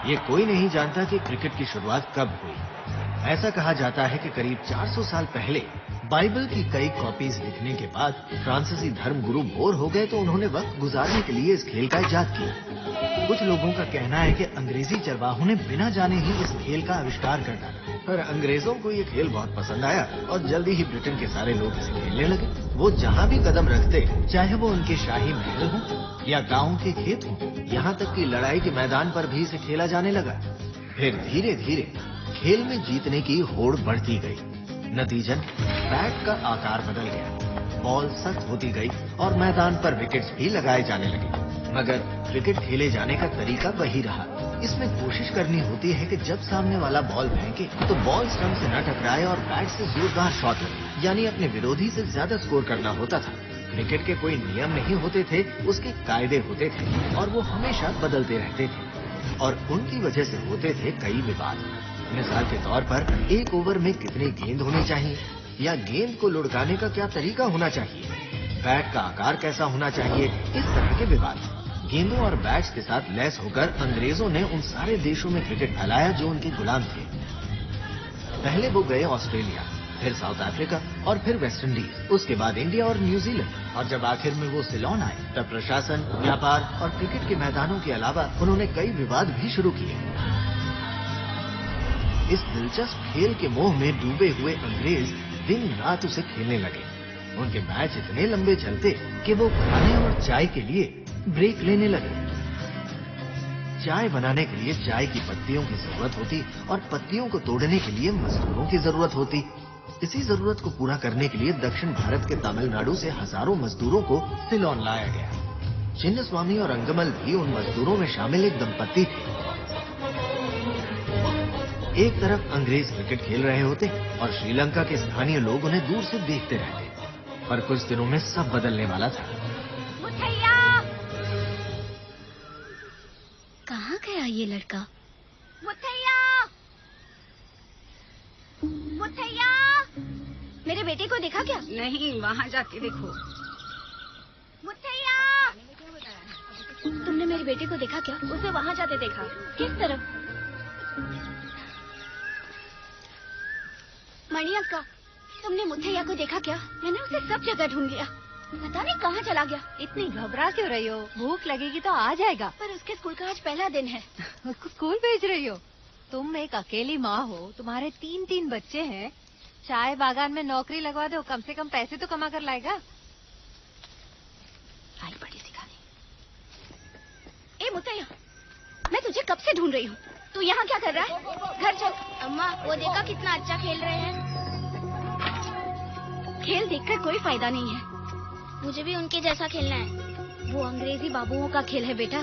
ये कोई नहीं जानता कि क्रिकेट की शुरुआत कब हुई। ऐसा कहा जाता है कि करीब 400 साल पहले बाइबल की कई कॉपीज लिखने के बाद फ्रांसीसी धर्मगुरु बोर हो गए तो उन्होंने वक्त गुजारने के लिए इस खेल का इजाद किया। कुछ लोगों का कहना है कि अंग्रेजी चरवाहों ने बिना जाने ही इस खेल का आविष्कार कर डाला, पर अंग्रेजों को ये खेल बहुत पसंद आया और जल्दी ही ब्रिटेन के सारे लोग इसे खेलने लगे। वो जहाँ भी कदम रखते, चाहे वो उनके शाही महल हो या गाँव के खेत हो, यहाँ तक कि लड़ाई के मैदान पर भी इसे खेला जाने लगा। फिर धीरे धीरे खेल में जीतने की होड़ बढ़ती गई। नतीजन बैट का आकार बदल गया, बॉल सख्त होती गई और मैदान पर विकेट्स भी लगाए जाने लगे। मगर क्रिकेट खेले जाने का तरीका वही रहा। इसमें कोशिश करनी होती है कि जब सामने वाला बॉल फेंके तो बॉल स्टंप से न टकराए और बैट से जोरदार शॉट लगे, यानी अपने विरोधी से ज्यादा स्कोर करना होता था। क्रिकेट के कोई नियम नहीं होते थे, उसके कायदे होते थे और वो हमेशा बदलते रहते थे और उनकी वजह से होते थे कई विवाद। मिसाल के तौर पर एक ओवर में कितनी गेंद होनी चाहिए या गेंद को लुढ़काने का क्या तरीका होना चाहिए, बैट का आकार कैसा होना चाहिए, इस तरह के विवाद। गेंदों और बैट्स के साथ लैस होकर अंग्रेजों ने उन सारे देशों में क्रिकेट फैलाया जो उनके गुलाम थे। पहले वो गए ऑस्ट्रेलिया, फिर साउथ अफ्रीका और फिर वेस्ट इंडीज, उसके बाद इंडिया और न्यूजीलैंड और जब आखिर में वो सिलोन आए तब प्रशासन, व्यापार और क्रिकेट के मैदानों के अलावा उन्होंने कई विवाद भी शुरू किए। इस दिलचस्प खेल के मोह में डूबे हुए अंग्रेज दिन रात उसे खेलने लगे। उनके मैच इतने लंबे चलते कि वो खाने और चाय के लिए ब्रेक लेने लगे। चाय बनाने के लिए चाय की पत्तियों की जरूरत होती और पत्तियों को तोड़ने के लिए मजदूरों की जरूरत होती। इसी जरूरत को पूरा करने के लिए दक्षिण भारत के तमिलनाडु से हजारों मजदूरों को सिलोन लाया गया। चिन्नस्वामी और अंगमल भी उन मजदूरों में शामिल एक दंपत्ति थे। एक तरफ अंग्रेज क्रिकेट खेल रहे होते और श्रीलंका के स्थानीय लोग उन्हें दूर से देखते रहते, पर कुछ दिनों में सब बदलने वाला था। मुथैया! कहाँ गया ये लड़का? मुथैया! मुथैया! मेरे बेटे को देखा क्या? नहीं, वहाँ जाके देखो। मुथैया! तुमने मेरे बेटे को देखा क्या? उसे वहाँ जाते देखा। किस तरफ? मणि अक्का, तुमने मुथैया को देखा क्या? मैंने उसे सब जगह ढूंढ लिया, पता नहीं कहाँ चला गया। इतनी घबरा क्यों रही हो? भूख लगेगी तो आ जाएगा। पर उसके स्कूल का आज पहला दिन है। उसको स्कूल भेज रही हो? तुम एक अकेली माँ हो, तुम्हारे 3 बच्चे हैं। चाय बागान में नौकरी लगवा दो, कम से कम पैसे तो कमा कर लाएगा। आई बड़ी सिखानी। ए मुथैया, मैं तुझे कब से ढूंढ रही हूँ। तू यहाँ क्या कर रहा है? घर चल। अम्मा, वो देखा कितना अच्छा खेल रहे हैं। खेल देखकर कोई फायदा नहीं है। मुझे भी उनके जैसा खेलना है। वो अंग्रेजी बाबुओं का खेल है बेटा।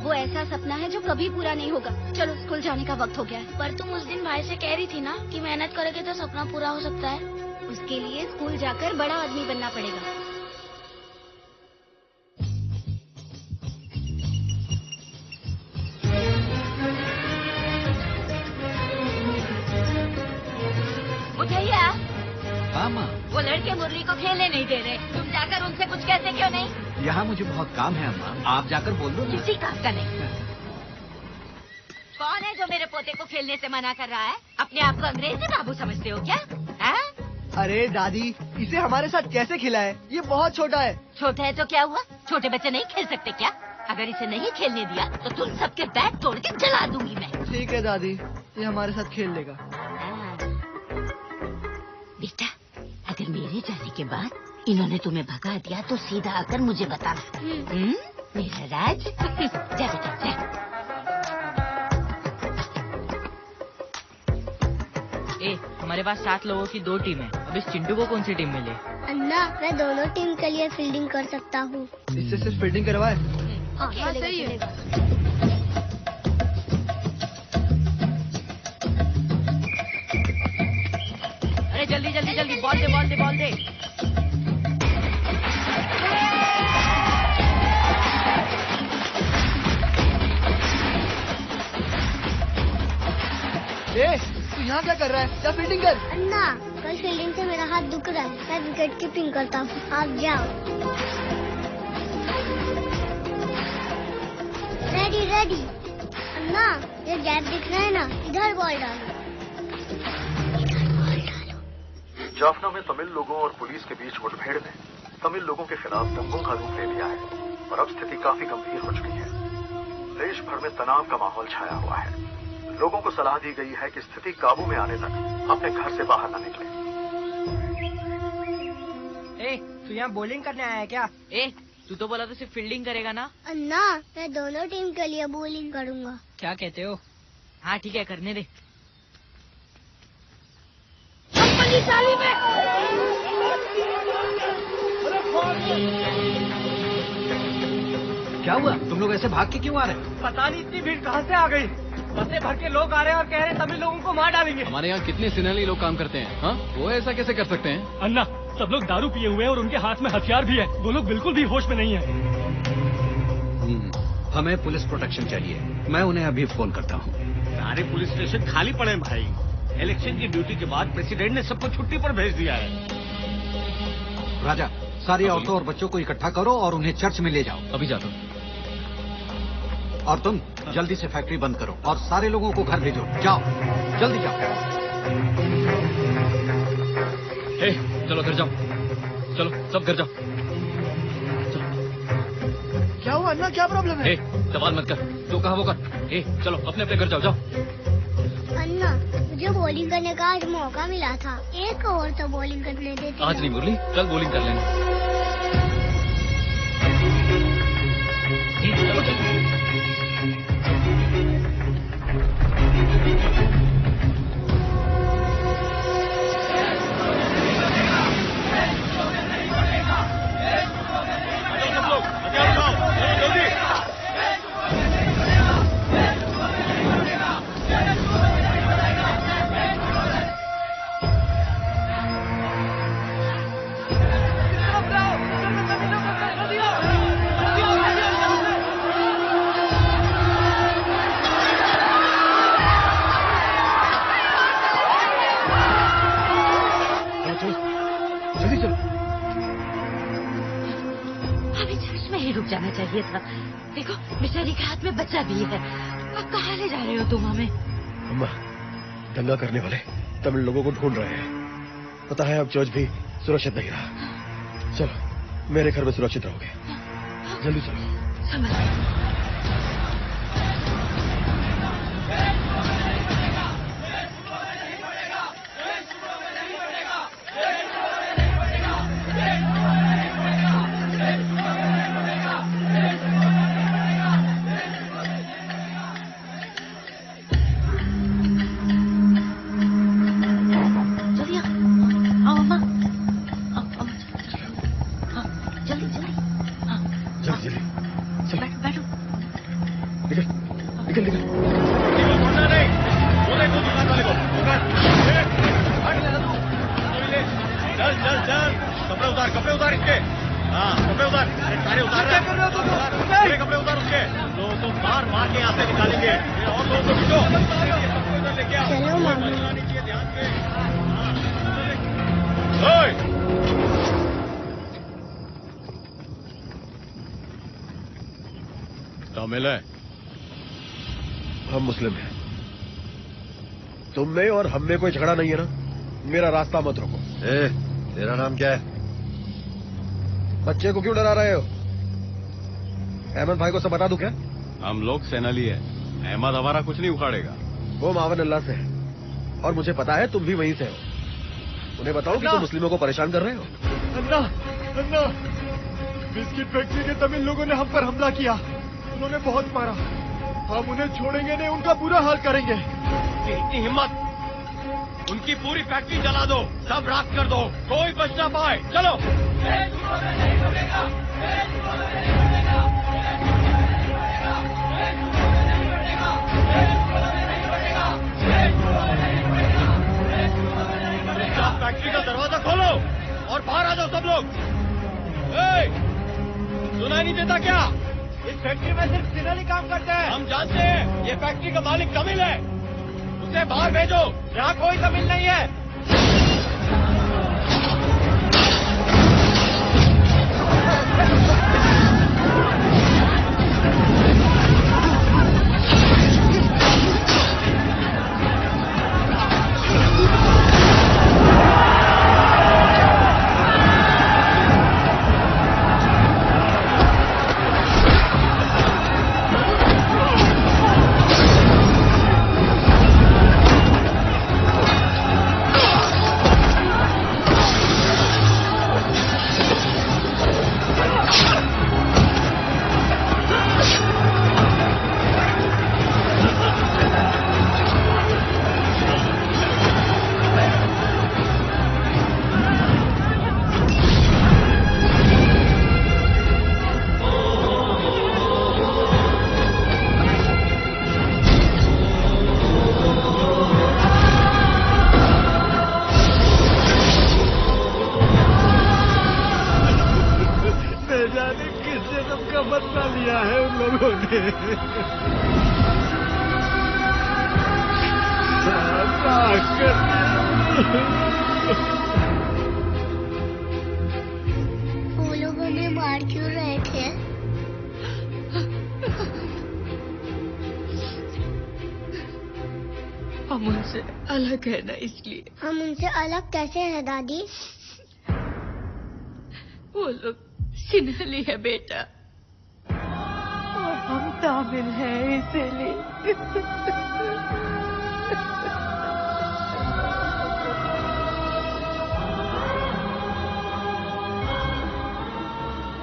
वो ऐसा सपना है जो कभी पूरा नहीं होगा। चलो स्कूल जाने का वक्त हो गया है। पर तुम उस दिन भाई से कह रही थी ना कि मेहनत करोगे तो सपना पूरा हो सकता है। उसके लिए स्कूल जाकर बड़ा आदमी बनना पड़ेगा। मुथैया, हाँ माँ। वो लड़के मुरली को खेलने नहीं दे रहे। तुम जाकर उनसे कुछ कहते क्यों नहीं? यहाँ मुझे बहुत काम है अम्मा, आप जाकर बोल दो ना। किसी काम का नहीं। कौन है जो मेरे पोते को खेलने से मना कर रहा है? अपने आप को अंग्रेजी बाबू समझते हो क्या? है? अरे दादी, इसे हमारे साथ कैसे खिलाए? ये बहुत छोटा है। छोटा है तो क्या हुआ? छोटे बच्चे नहीं खेल सकते क्या? अगर इसे नहीं खेलने दिया तो तुम सबके बैट तोड़ के जला दूंगी मैं। ठीक है दादी, ये हमारे साथ खेल लेगा। बेटा, अगर मेरे जाने के बाद इन्होंने तुम्हें भगा दिया तो सीधा आकर मुझे बताना। मेरा राज। जा बेटा जा। हमारे पास 7 लोगों की 2 टीम है। अब इस चिंटू को कौन सी टीम मिले? अन्ना, मैं दोनों टीम के लिए फील्डिंग कर सकता हूँ। इससे सिर्फ फील्डिंग करवाए? हाँ, सही है। अरे जल्दी जल्दी जल्दी, बॉल दे बॉल दे बॉल दे। तू यहाँ क्या कर रहा है? जा फील्डिंग कर। अन्ना, कल फील्डिंग से मेरा हाथ दुख रहा है। मैं विकेट कीपिंग करता हूँ, आप जाओ। Ready ready. अन्ना, ये गैप दिख रहा है ना, इधर बॉल डालो। जाफना में तमिल लोगों और पुलिस के बीच मुठभेड़ ने तमिल लोगों के खिलाफ दंगों का रूप ले लिया है और अब स्थिति काफी गंभीर हो चुकी है। देश भर में तनाव का माहौल छाया हुआ है। लोगों को सलाह दी गई है कि स्थिति काबू में आने तक अपने घर से बाहर न निकलें। तू यहाँ बॉलिंग करने आया है क्या? तू तो बोला तो सिर्फ फील्डिंग करेगा ना? अन्ना, मैं दोनों टीम के लिए बॉलिंग करूँगा। क्या कहते हो? हाँ ठीक है, करने दे। क्या हुआ? तुम लोग ऐसे भाग के क्यों आ रहे हैं? पता नहीं इतनी भीड़ कहाँ से आ गई। बसें भर के लोग आ रहे हैं और कह रहे हैं तमिल लोगों को मार डालेंगे। हमारे यहाँ कितने सिनेली लोग काम करते हैं, हाँ? वो ऐसा कैसे कर सकते हैं? अन्ना, सब लोग दारू पिए हुए हैं और उनके हाथ में हथियार भी है। वो लोग बिल्कुल भी होश में नहीं है। हमें पुलिस प्रोटेक्शन चाहिए। मैं उन्हें अभी फोन करता हूँ। सारे पुलिस स्टेशन खाली पड़े हैं भाई। इलेक्शन की ड्यूटी के बाद प्रेसिडेंट ने सबको छुट्टी पर भेज दिया है। राजा, सारी औरतों और बच्चों को इकट्ठा करो और उन्हें चर्च में ले जाओ। अभी जाता हूँ। और तुम जल्दी से फैक्ट्री बंद करो और सारे लोगों को घर भेजो। जाओ, जल्दी जाओ। चलो घर जाओ, चलो सब घर जाओ। क्या हुआ अन्ना, क्या प्रॉब्लम है? सवाल मत कर, जो कहा वो कर। चलो अपने अपने घर जाओ। जाओ अन्ना, मुझे बॉलिंग करने का आज मौका मिला था। एक ओवर तो बॉलिंग करने देते। आज नहीं मुरली, कल बॉलिंग कर लेना। चलो चलो। जाना चाहिए था। देखो बेचारी के हाथ में बच्चा भी है। अब कहाँ ले जा रहे हो तुम हमें? अम्मा, दंगा करने वाले तमिल लोगों को ढूंढ रहे हैं। पता है अब चर्च भी सुरक्षित नहीं रहा। चलो मेरे घर में सुरक्षित रहोगे। जल्दी चलो। तमिल है? हम मुस्लिम हैं। तुम में और हम में कोई झगड़ा नहीं है ना? मेरा रास्ता मत रोको। तेरा नाम क्या है? बच्चे को क्यों डरा रहे हो? अहमद भाई को सब बता दूं क्या? हम लोग सेनाली है। अहमद हमारा कुछ नहीं उखाड़ेगा। वो मावन अल्लाह से है और मुझे पता है तुम भी वहीं से हो। उन्हें बताओ कि तुम मुस्लिमों को परेशान कर रहे हो। अन्ना, अन्ना, बिस्किट फैक्ट्री के तमिल लोगों ने हम पर हमला किया। उन्होंने बहुत मारा। हम उन्हें छोड़ेंगे नहीं, उनका बुरा हाल करेंगे। इतनी हिम्मत! उनकी पूरी फैक्ट्री जला दो, सब राख कर दो, कोई बच ना पाए। चलो। फैक्ट्री का दरवाजा खोलो और बाहर आ जाओ सब लोग। सुनाई नहीं देता क्या? इस फैक्ट्री में सिर्फ सिनेली काम करते हैं। हम जानते हैं ये फैक्ट्री का मालिक तमिल है। उसे बाहर भेजो, यहाँ कोई तमिल नहीं है। वो लोग हमें मार क्यों रहे थे? हम उनसे अलग है ना, इसलिए। हम उनसे अलग कैसे हैं दादी? वो लोग सिन्हली है बेटा, और हम तामिल हैं, इसीलिए।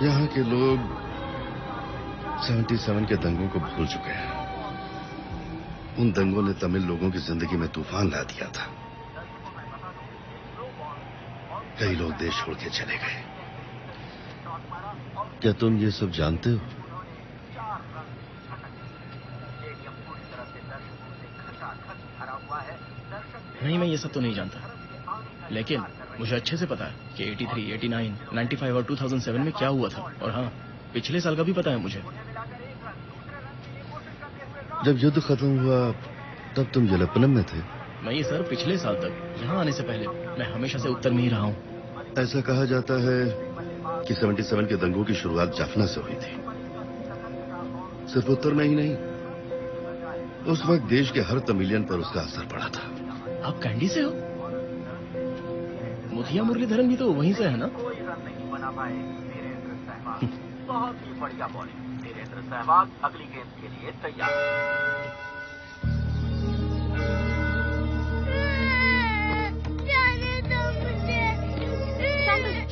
यहाँ के लोग 77 के दंगों को भूल चुके हैं। उन दंगों ने तमिल लोगों की जिंदगी में तूफान ला दिया था। कई लोग देश छोड़ के चले गए। क्या तुम ये सब जानते हो? नहीं, मैं ये सब तो नहीं जानता, लेकिन मुझे अच्छे से पता है कि 83, 89, 95 और 2007 में क्या हुआ था। और हाँ, पिछले साल का भी पता है मुझे। जब युद्ध खत्म हुआ तब तुम यलप्पनम में थे? नहीं सर, पिछले साल तक, यहाँ आने से पहले मैं हमेशा से उत्तर में ही रहा हूँ। ऐसा कहा जाता है कि 77 के दंगों की शुरुआत जाफना से हुई थी। सिर्फ उत्तर में ही नहीं, उस वक्त देश के हर तमिलियन पर उसका असर पड़ा था। आप कैंडी से हो? मुथिया मुरलीधरन भी तो वहीं से है ना? बहुत ही बढ़िया बॉलिंग। वीरेंद्र सहवाग अगली गेंद के लिए तैयार। जाने दो मुझे।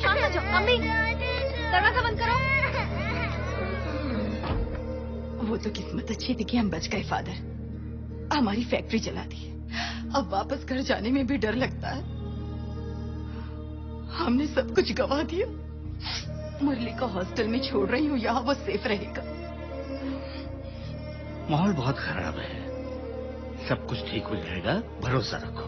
शांत हो जाओ। अम्मी, दरवाजा बंद करो। वो तो किस्मत अच्छी थी कि हम बच गए फादर। हमारी फैक्ट्री जला दी। अब वापस घर जाने में भी डर लगता है। हमने सब कुछ गंवा दिया। मुरली को हॉस्टल में छोड़ रही हूँ, यहाँ वो सेफ रहेगा। माहौल बहुत खराब है, सब कुछ ठीक हो जाएगा, भरोसा रखो।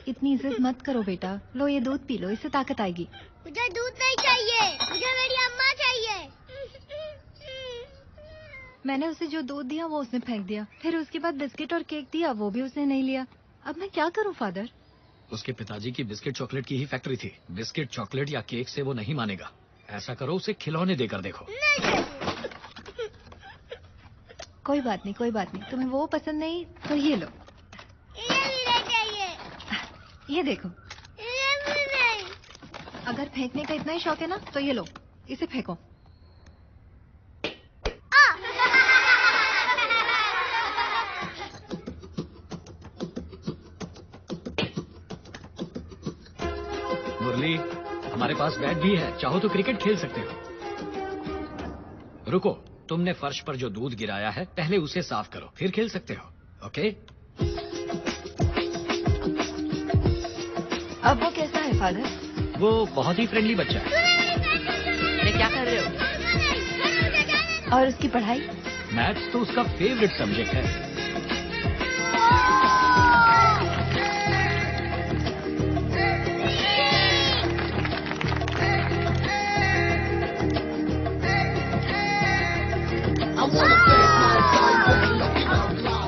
इतनी इज्जत मत करो बेटा, लो ये दूध पी लो, इससे ताकत आएगी। मुझे दूध नहीं चाहिए, मुझे मेरी अम्मा चाहिए। मैंने उसे जो दूध दिया वो उसने फेंक दिया, फिर उसके बाद बिस्किट और केक दिया, वो भी उसने नहीं लिया। अब मैं क्या करूं फादर? उसके पिताजी की बिस्किट चॉकलेट की ही फैक्ट्री थी। बिस्किट चॉकलेट या केक से वो नहीं मानेगा। ऐसा करो, उसे खिलौने देकर देखो। कोई बात नहीं, कोई बात नहीं। तुम्हें वो पसंद नहीं तो ये लो। ये भी नहीं चाहिए। ये देखो। ये भी नहीं। अगर फेंकने का इतना ही शौक है ना तो ये लो, इसे फेंको। मुरली, हमारे पास बैट भी है, चाहो तो क्रिकेट खेल सकते हो। रुको, तुमने फर्श पर जो दूध गिराया है पहले उसे साफ करो, फिर खेल सकते हो। ओके? अब वो कैसा है फादर? वो बहुत ही फ्रेंडली बच्चा है। अरे क्या कर रहे हो? और उसकी पढ़ाई? मैथ्स तो उसका फेवरेट सब्जेक्ट है।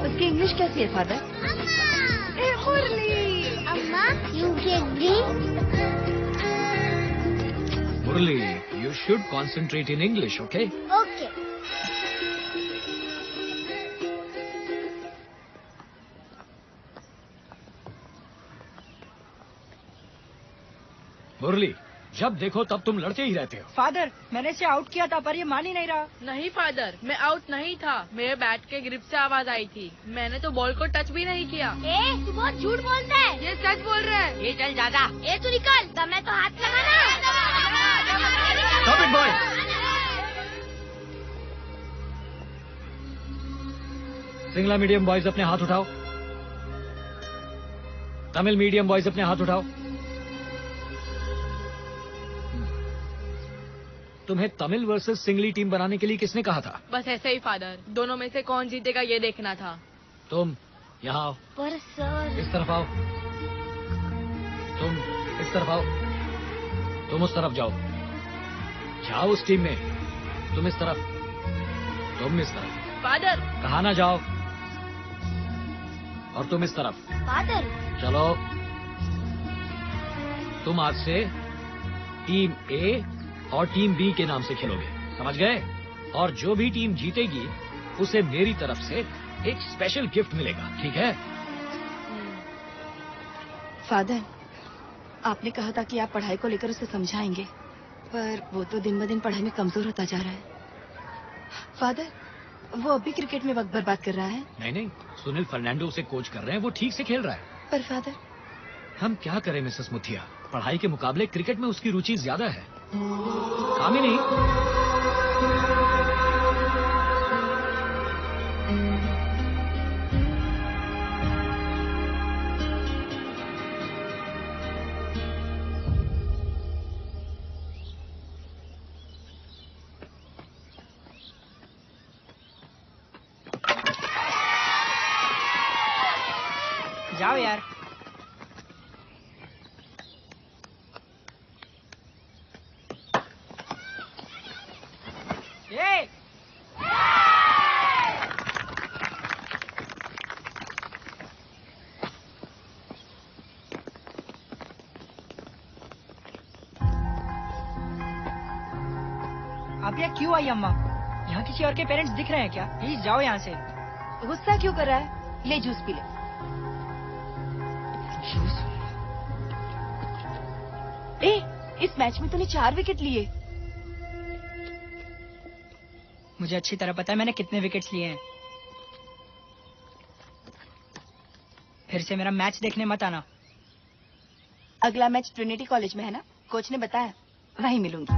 उसकी इंग्लिश कैसी है फादर? अम्मा, you get green? Murali, you should concentrate in English, okay? Okay. मुरली, जब देखो तब तुम लड़ते ही रहते हो। फादर, मैंने इसे आउट किया था पर ये मान ही नहीं रहा। नहीं फादर, मैं आउट नहीं था। मेरे बैट के ग्रिप से आवाज आई थी। मैंने तो बॉल को टच भी नहीं किया। तू बहुत झूठ बोलता है। ये सच बोल रहा है। ये चल दादा। तू निकल, तब मैं तो हाथ लगाना। Stop it, boy! Singla medium boys अपने हाथ उठाओ। तमिल मीडियम बॉयज अपने हाथ उठाओ। तुम्हें तमिल वर्सेस सिंगली टीम बनाने के लिए किसने कहा था? बस ऐसे ही फादर, दोनों में से कौन जीतेगा ये देखना था। तुम यहाँ आओ। पर सर, इस तरफ आओ। तुम इस तरफ आओ। तुम उस तरफ जाओ। जाओ उस टीम में। तुम इस तरफ, तुम इस तरफ। फादर। कहा ना जाओ। और तुम इस तरफ। फादर। चलो, तुम आज से टीम ए और टीम बी के नाम से खेलोगे, समझ गए? और जो भी टीम जीतेगी उसे मेरी तरफ से एक स्पेशल गिफ्ट मिलेगा, ठीक है? फादर, आपने कहा था कि आप पढ़ाई को लेकर उसे समझाएंगे, पर वो तो दिन ब दिन पढ़ाई में कमजोर होता जा रहा है। फादर, वो अभी क्रिकेट में वक्त बर्बाद कर रहा है। नहीं, सुनील फर्नांडो उसे कोच कर रहे हैं, वो ठीक से खेल रहा है। पर फादर, हम क्या करें मिसेस मुथिया, पढ़ाई के मुकाबले क्रिकेट में उसकी रुचि ज्यादा है। कामिनी, जाओ यार। ए! आप यहाँ क्यों आई अम्मा? यहाँ किसी और के पेरेंट्स दिख रहे हैं क्या? प्लीज जाओ यहाँ से। गुस्सा क्यों कर रहा है? ले जूस पी ले। ए, इस मैच में तूने 4 विकेट लिए। मुझे अच्छी तरह पता है मैंने कितने विकेट्स लिए हैं। फिर से मेरा मैच देखने मत आना। अगला मैच ट्रिनिटी कॉलेज में है ना? कोच ने बताया, वहीं मिलूंगी।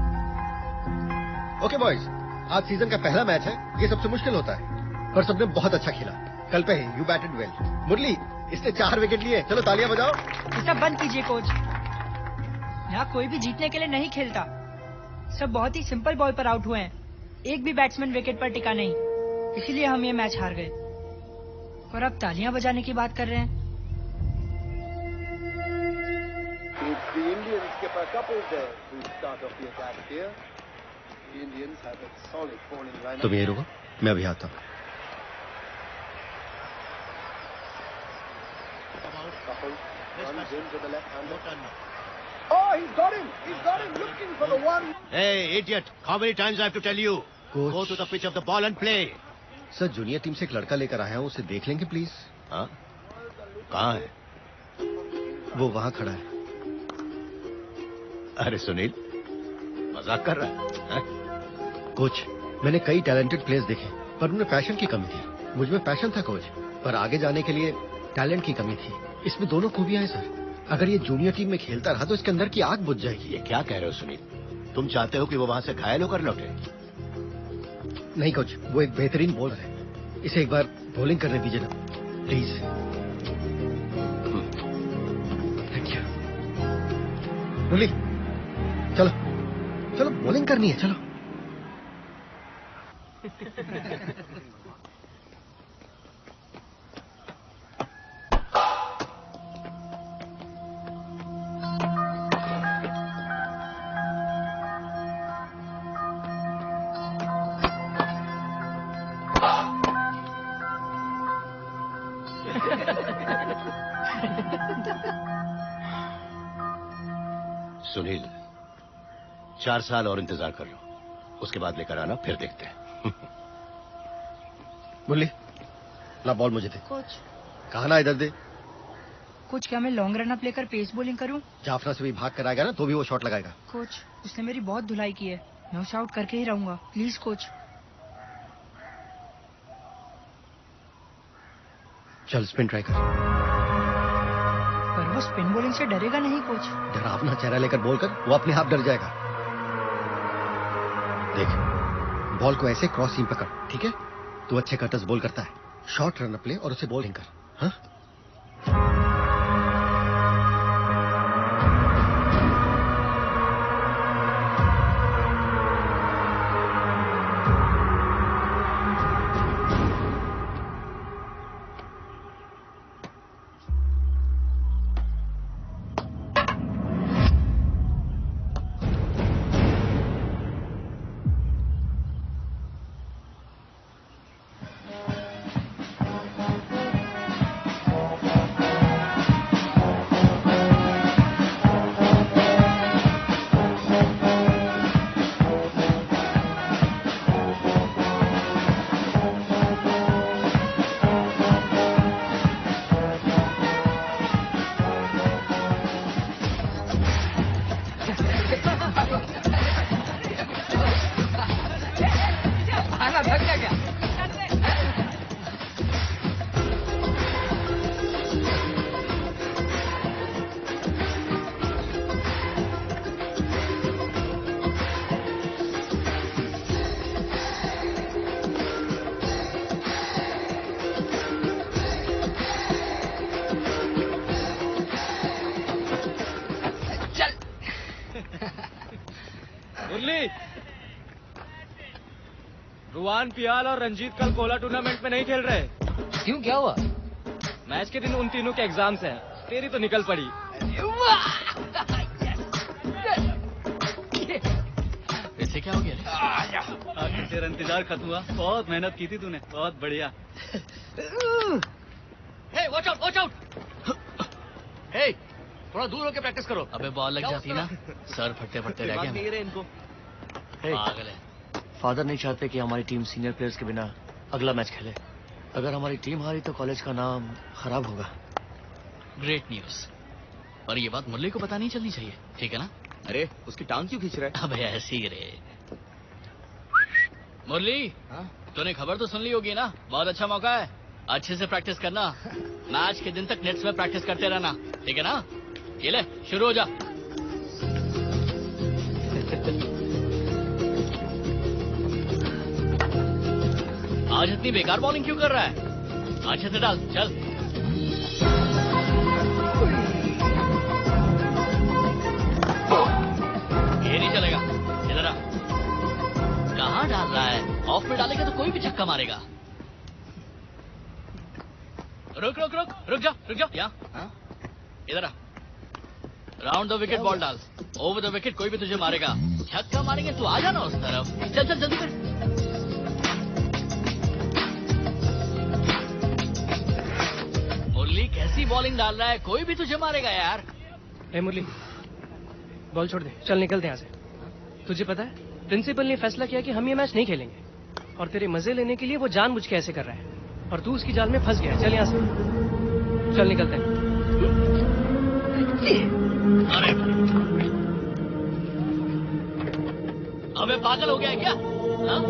ओके बॉयज, आज सीजन का पहला मैच है। ये सबसे मुश्किल होता है, पर सबने बहुत अच्छा खेला। कल पे यू बैटेड वेल। मुरली, इसने 4 विकेट लिए। चलो तालियां बजाओ। ये सब बंद कीजिए कोच। यहाँ कोई भी जीतने के लिए नहीं खेलता। सब बहुत ही सिंपल बॉल पर आउट हुए हैं। एक भी बैट्समैन विकेट पर टिका नहीं, इसीलिए हम ये मैच हार गए। और अब तालियां बजाने की बात कर रहे हैं। तुम यही रुको, मैं अभी आता हूँ। Oh, he's got him! He's got him! Looking for the one! Hey, idiot! How many times I have to tell you? Coach. Go to the pitch of the ball and play. Sir, junior team से एक लड़का लेकर आया हूँ, उसे देख लेंगे please? हाँ? कहाँ है? वो वहाँ खड़ा है। अरे सुनील, मजाक कर रहा है? हाँ? कोच, मैंने कई टैलेंटेड प्लेयर्स देखे, पर उनमें पैशन की कमी थी। मुझ में पैशन था कोच, पर आगे जाने के लिए टैलेंट की कमी थी। इसमें दोनों खूबियां हैं सर। अगर ये जूनियर टीम में खेलता रहा तो इसके अंदर की आग बुझ जाएगी। ये क्या कह रहे हो सुनील? तुम चाहते हो कि वो वहां से घायल होकर लौटे? नहीं कोच, वो एक बेहतरीन बॉलर है। इसे एक बार बॉलिंग करने दीजिए ना प्लीज। Thank you. मुरली, चलो चलो, बॉलिंग करनी है, चलो। सुनील, 4 साल और इंतजार कर लो, उसके बाद लेकर आना, फिर देखते हैं। मुरली, ला बॉल मुझे दे। कोच। कहा ना इधर दे। कोच, क्या मैं लॉन्ग रन अप लेकर पेस बॉलिंग करूं? जाफना से भी भाग कर आएगा ना तो भी वो शॉट लगाएगा। कोच, उसने मेरी बहुत धुलाई की है। मैं उसे आउट करके ही रहूंगा, प्लीज कोच। चल स्पिन ट्राई कर। पर वो स्पिन बॉलिंग से डरेगा नहीं कोच। डरावना चेहरा लेकर बॉल कर, वो अपने आप डर जाएगा। देख, बॉल को ऐसे क्रॉस सीम पकड़, ठीक है? तू अच्छे कटर्स बॉल करता है, शॉर्ट रन अप ले और उसे बॉलिंग कर। हाँ? मैं भाग गया क्या? मुरली, रुआन पियाल और रंजीत कल कोला टूर्नामेंट में नहीं खेल रहे। क्यों, क्या हुआ? मैच के दिन उन तीनों के एग्जाम्स हैं। तेरी तो निकल पड़ी। इससे क्या हो गया? आज तेरा इंतजार खत्म हुआ। बहुत मेहनत की थी तूने, बहुत बढ़िया। हे, वॉच आउट, वॉच आउट। हे, थोड़ा दूर होकर प्रैक्टिस करो। अबे बॉल लग जाती ना, सर फटते फटते रह गए इनको। पागल है। फादर नहीं चाहते कि हमारी टीम सीनियर प्लेयर्स के बिना अगला मैच खेले। अगर हमारी टीम हारी तो कॉलेज का नाम खराब होगा। Great news. और ये बात मुरली को पता नहीं चलनी चाहिए, ठीक है ना? अरे उसकी टांग क्यों खींच रहा है? अबे ऐसे ही रे। मुरली, तूने खबर तो सुन ली होगी ना? बहुत अच्छा मौका है, अच्छे से प्रैक्टिस करना। मैच के दिन तक नेट्स में प्रैक्टिस करते रहना, ठीक है ना? ये ले, शुरू हो जा। आज इतनी बेकार बॉलिंग क्यों कर रहा है? अच्छे से डाल, चल। ये नहीं चलेगा, इधर आ। कहाँ डाल रहा है? ऑफ में डालेगा तो कोई भी छक्का मारेगा। रुक रुक रुक, रुक जा यहाँ। इधर आ। राउंड द विकेट बॉल डाल। ओवर द विकेट कोई भी तुझे मारेगा। छक्का मारेंगे तू आ जाना उस तरफ। चल चल जल्दी कर। मुरली कैसी बॉलिंग डाल रहा है, कोई भी तुझे मारेगा यार। ए मुरली, बॉल छोड़ दे, चल निकलते यहाँ से। तुझे पता है प्रिंसिपल ने फैसला किया कि हम ये मैच नहीं खेलेंगे, और तेरे मजे लेने के लिए वो जानबूझ के ऐसे कर रहा है, और तू उसकी जाल में फंस गया। चल यहाँ से, चल निकलते हैं। अरे अबे पागल हो गया है क्या? हाँ?